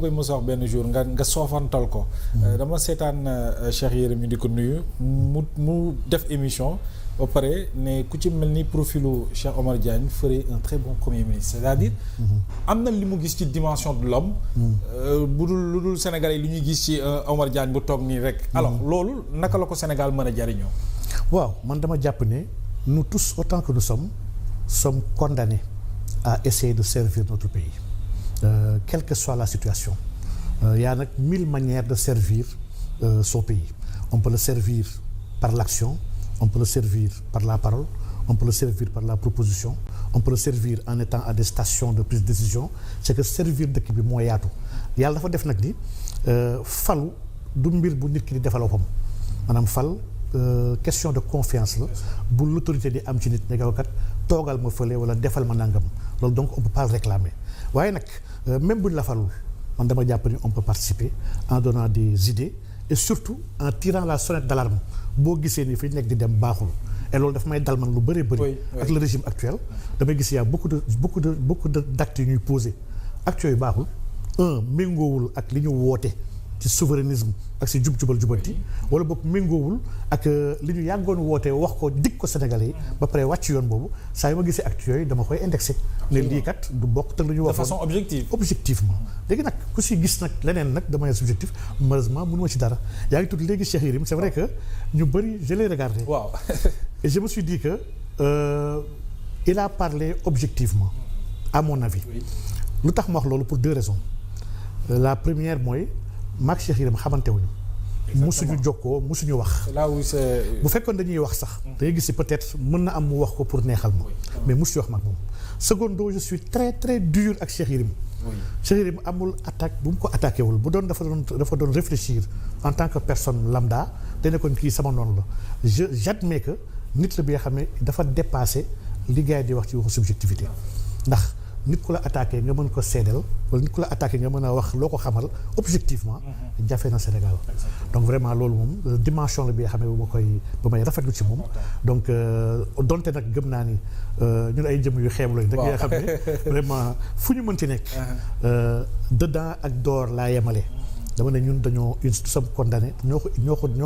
koy mos a wax benn jour nga soofantal ko. dama seetaan Cheikh Yérim ñu di ko nuyu mu def émission ba pare ne ku ci mel ni profilu Cheikh Omar Diagne ferait un très bon premier ministre c'est-à-dire am na li mu gis ci dimension de l'homme bu dul lu dul Sénégalais yi li ñuy gis ci Omar Diagne bu toog nii rek. alors loolu naka la ko Sénégal mën a jariñoo. waaw man dama jàpp ne nous tous autant que nous sommes condamnés à essayer de servir notre pays quelle que soit la situation il y a nag 1000 manières de servir son pays. On peut le servir par l'action, on peut le servir par la parole, on peut le servir par la proposition, on peut le servir en étant à des stations de prise de décision. C'est que servir dëkk bi moo yaatu yàlla dafa def nag ni falu du mbir bu nit ki di defal boppam maanaam fal question de confiance la bu l'autorité di am ci nit ne kat toogal ma fële wala defal ma nangam loolu donc on peut pas le réclamer waaye nag même buñ la falul man dama jàpp ni on peut participer en donnant des idées et surtout en tirant la sonnette d'alarme boo gisee ni fi nekk di dem baaxul et loolu dafa may dal man lu bëree bëri ak le régime actuel damay gis y a beaucoup de d'actes yu ñuy poser actes yooyu baaxul méngoowul ak li ñu woote ci souverainisme ak si jub-jubal jubanti wala boog méngoowul ak li ñu yàggoon woote wax ko dig ko Sénégalais yi ba pare wàcc yoon boobu saa yu ma gisee actes yooyu dama koy indexé ne lii kat du bokk te lu ñu waxoon de façon objectivement léegi nag ku si gis nag leneen nag de manière subjective malheureusement mënu ma ci dara yaa ngi tudd léegi Cheikh Yérim c'est vrai que ñu bëri je l'ai regardé waaw et je me suis dit que il a parlé objectivement à mon avis lu tax ma wax loolu pour deux raisons la première mooy maag Cheikh Yérim xamante wuñu musuñu jokkoo musuñu wax bu fekkoon dañuy wax sax dangay gis peut-être mën na am mu wax ko pour neexal ma mais musuñu wax maag moom secondo je suis très très dur ak Cheikh Yérim Cheikh Yérim amul attaque bu mu ko attaqué wul bu doon dafa doon réfléchir en tant que personne lambda dana kon kii sama noonu la j'admets que nit la bi nga xam ne dafa dépassé li gars yi di wax ci waxu subjectivité ndax nit ku la attaqué nga mën ko seedeel wala nit ku la attaqué nga mën a wax loo ko xamal objectivement jafe na Sénégal donc vraiment loolu moom dimension la bi nga xam ne ba may rafetlu ci moom donc donte nag gëm naa ni ñun ay jëm yu xeeb lañ rek nga xam ne vraiment fu ñu mënti nekk dedans ak door laa yemale dama ne ñun dañoo nous sommes condamnés ñoo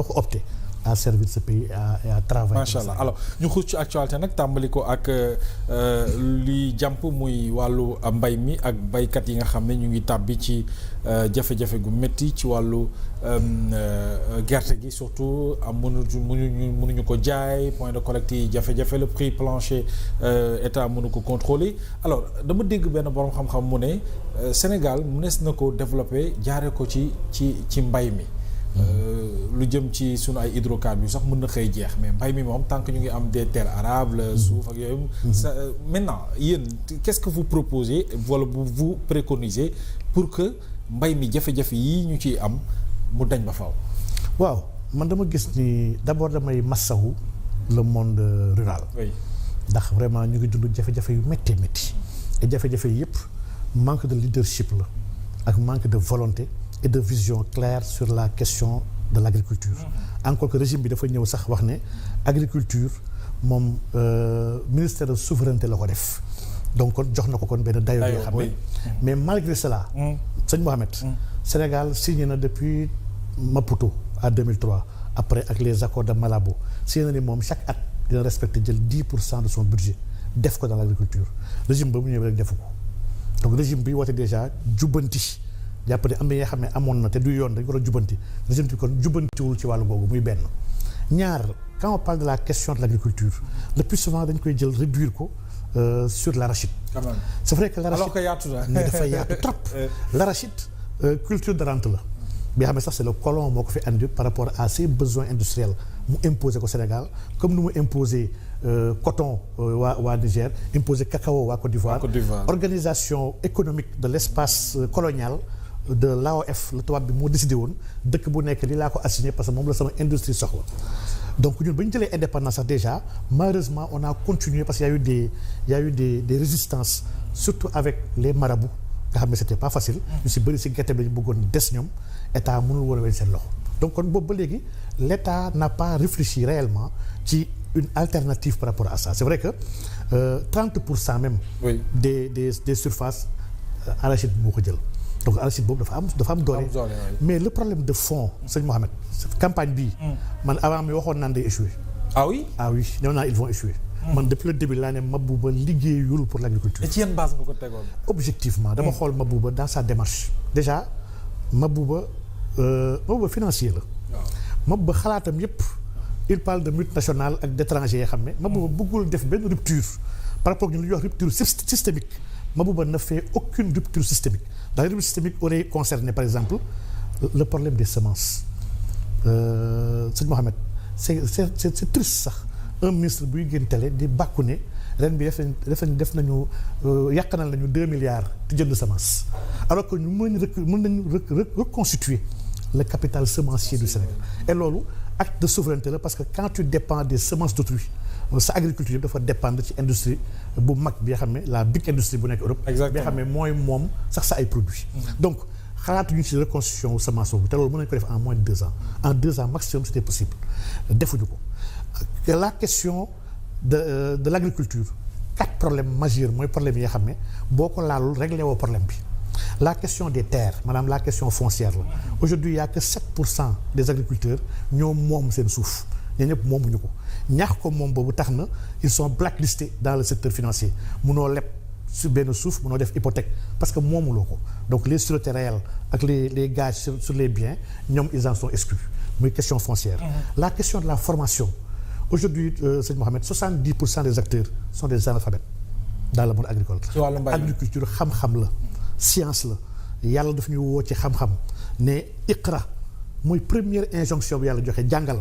ko opté à servir ce pays et à travailler. macha allah alors ñu xuus ci actualité nag tàmbali ko ak li jàmp muy wàllu mbay mi ak baykat yi nga xam ne ñu ngi tàbbi ci jafe-jafe gu métti ci wàllu gerte gi surtout am mënuñu ko jaay point de collecte yi jafe-jafe le prix plancher état mënu ko contrôler alors dama dégg benn borom xam-xam mu ne Sénégal mënees na ko développer jaare ko ci mbay mi. lu jëm ci sunu ay hydrocarbures sax mën na xëy jeex mais mbay mi moom tant que ñu ngi am des terres arables suuf ak yooyu maintenant yéen qu'est-ce que vous proposez wala vous préconisez pour que mbay mi jafe-jafe yii ñu ciy am mu dañ ba faaw. waaw man dama gis ni d'abord damay massawu le monde rural. oui ndax vraiment ñu ngi dund jafe-jafe yu métti et jafe-jafe yëpp manque de leadership la ak manque de volonté. Et de vision claire sur la question de l'agriculture. Encore que régime bi dafa ñëw sax wax ne agriculture moom ministère de souveraineté la ko def donc kon jox na ko kon benn dayoo yoo xam ne mais malgré cela sëñ Mohamed Sénégal signé na depuis Maputo à 2003 après ak les accords de Malabo signé na ni moom chaque at dina respecter jël 10% de son budget def ko dans l'agriculture régime ba mu ñëwee rek defu ko donc régime bi woote déjà jubbanti jàpp ne am na yoo xam ne amoon na te du yoon dañ ko doon jubbanti régime bi kon jubbantiwul ci wàllu googu muy benn ñaar quand on parle de la question de l'agriculture le plus souvent dañ koy jël réduire ko sur l'arachide. quand même c'est vrai que l'arachide alors que yaatu na mais dafa yaatu trop l'arachide culture de rente la bi xam ne sax c'est le colon moo ko fi andi par rapport à ses besoins industriels mu imposer ko Sénégal comme nu mu imposer coton waa Niger imposer cacao waa Côte d'Ivoire organisation économique de l'espace colonial de l'AOF la tubaab bi moo décidé woon dëkk bu nekk li laa ko assigné parce que moom la sama industrie soxla donc ñun ba ñu jëlee indépendance sax déjà malheureusement on a continué parce qu'il y a eu des résistances surtout avec les marabouts nga xam ne c'était pas facile ñu si bëri si gerte bi lañu bëggoon des ñoom état mënul woon a weñ seen loxo donc kon boobu ba léegi l'état n'a pas réfléchi réellement ci une alternative par rapport à ça c'est vrai que 30% même des surfaces arachide bi moo ko jël donc arachide boobu dafa am doole. mais le problème de fond sëñ Mohamed campagne bii. man avant mi waxoon naan day échouer. ah oui nee naa ils vont échouer. man depuis le début laa ne Mabouba liggéeyul pour l'agriculture. et ci yan base nga ko tegoon. objectivement dama xool Mabouba dans sa démarche. déjà Mabouba financier la. waaw Mabouba xalaatam yépp il parle de multinationales ak d'étrangers yoo xam ne. Mabouba bëggul def benn rupture par rapport ak ñu lu ñuy wax rupture systémique. Mabouba ne fait aucune rupture systémique la rupture systémique aurait concerné par exemple le problème des semences sëñ Mohamed c'est triste sax un ministre buy génn télé di bàkku ne ren bi def nañu yàqanal nañu 2 milliards te jënd semence alors que ñu mën nañu reconstituer le capital semencier du Sénégal et loolu acte de souveraineté la parce que quand tu dépends des semences d'autrui sa agriculture yëpp dafa dépendre ci industrie bu mag bi nga xam ne la big industrie bu nekk Europe. Exactement bi nga xam ne mooy moom sax sa ay produits. donc xalaatuñu ci reconstitution wu semence boobu te loolu mën nañu ko def en moins de 2 ans en 2 ans maximum c'était possible defuñu ko. la question de l'agriculture 4 problèmes majeurs mooy problème yi nga xam ne boo ko laalul réglé woo problème bi. la question des terres maanaam la question foncière la aujourd'hui il y a que 7% des agriculteurs ñoo moom seen suuf ñoo ñëpp moomuñu ko ñaax ko moom boobu tax na ils sont blacklistés dans le secteur financier munoo leb sur benn suuf munoo def hypothèque parce que moomuloo ko donc les sûretés réelles ak les gages sur les biens ñoom ils en sont exclus muy question foncière. La question de la formation aujourd'hui sëñ Mohamed 70% des acteurs sont des analphabètes dans le monde agricole. agriculture xam-xam la. science la yàlla daf ñu woo ci xam-xam ne iqra mooy première injonction bi yàlla joxe jàngal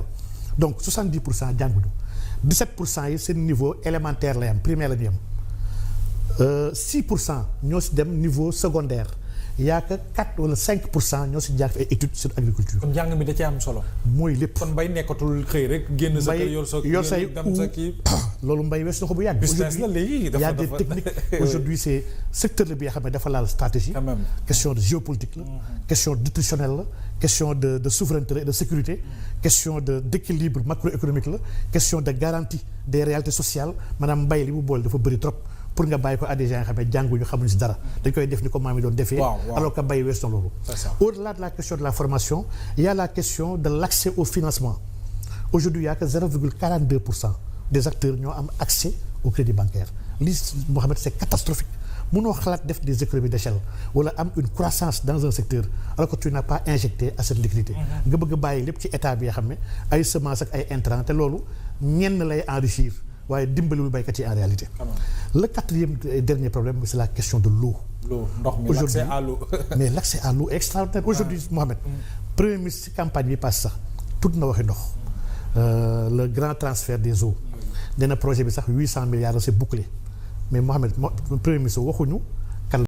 donc 70% jànguñu 17% yi seen niveau élémentaire lay am primaire la ñuy am 6% ñoo si dem niveau secondaire y a que 4 wala 5% ñoo si jàng ay études sur agriculture. kon njàng mi da cee am solo. mooy lépp kon mbay nekkatul xëy rek génn sa kër yor say dem sa kii. loolu mbay wees na ko bu yàgg. business la léegi dafa y a des techniques aujourd'hui c'est secteur la bi nga xam ne dafa laal stratégie. quand même question de géopolitique la. question nutritionnelle la. question de souveraineté et de sécurité. question d'équilibre macroéconomique la. question de garantie des réalités sociales maanaam mbay li mu boole dafa bëri trop. pour nga bàyyi ko à des gens nga xam ne jànguñu xamuñu si dara dañ koy def ni ko maam yi doon defee. alors que mbay wees na loolu. au-delà de la question de la formation il y a la question de l'accès au financement aujourd'hui il y a que 0,42% des acteurs ñoo am accès au crédit bancaire lii Mohamed c'est catastrophique mënoo xalaat def des économies d'échelle wala am une croissance dans un secteur alors que tu n'as pas injecté assez de liquidité. nga bëgg a bàyyi lépp ci état bi nga xam ne ay semences ak ay intrants te loolu ñenn lay enrichir. waaye dimbaliwul baykat yi en réalité. Le 4e et dernier problème c'est la question de l'eau. ndox mi l'accès à l'eau. mais l'accès à l'eau est extraordinaire aujourd'hui Mohamed. premier ministre ci campagne bi passe sax tudd na waxi ndox. le grand transfert des eaux. nee na projet bi sax 800 milliards c'est bouclé mais Mohamed premier ministre waxuñu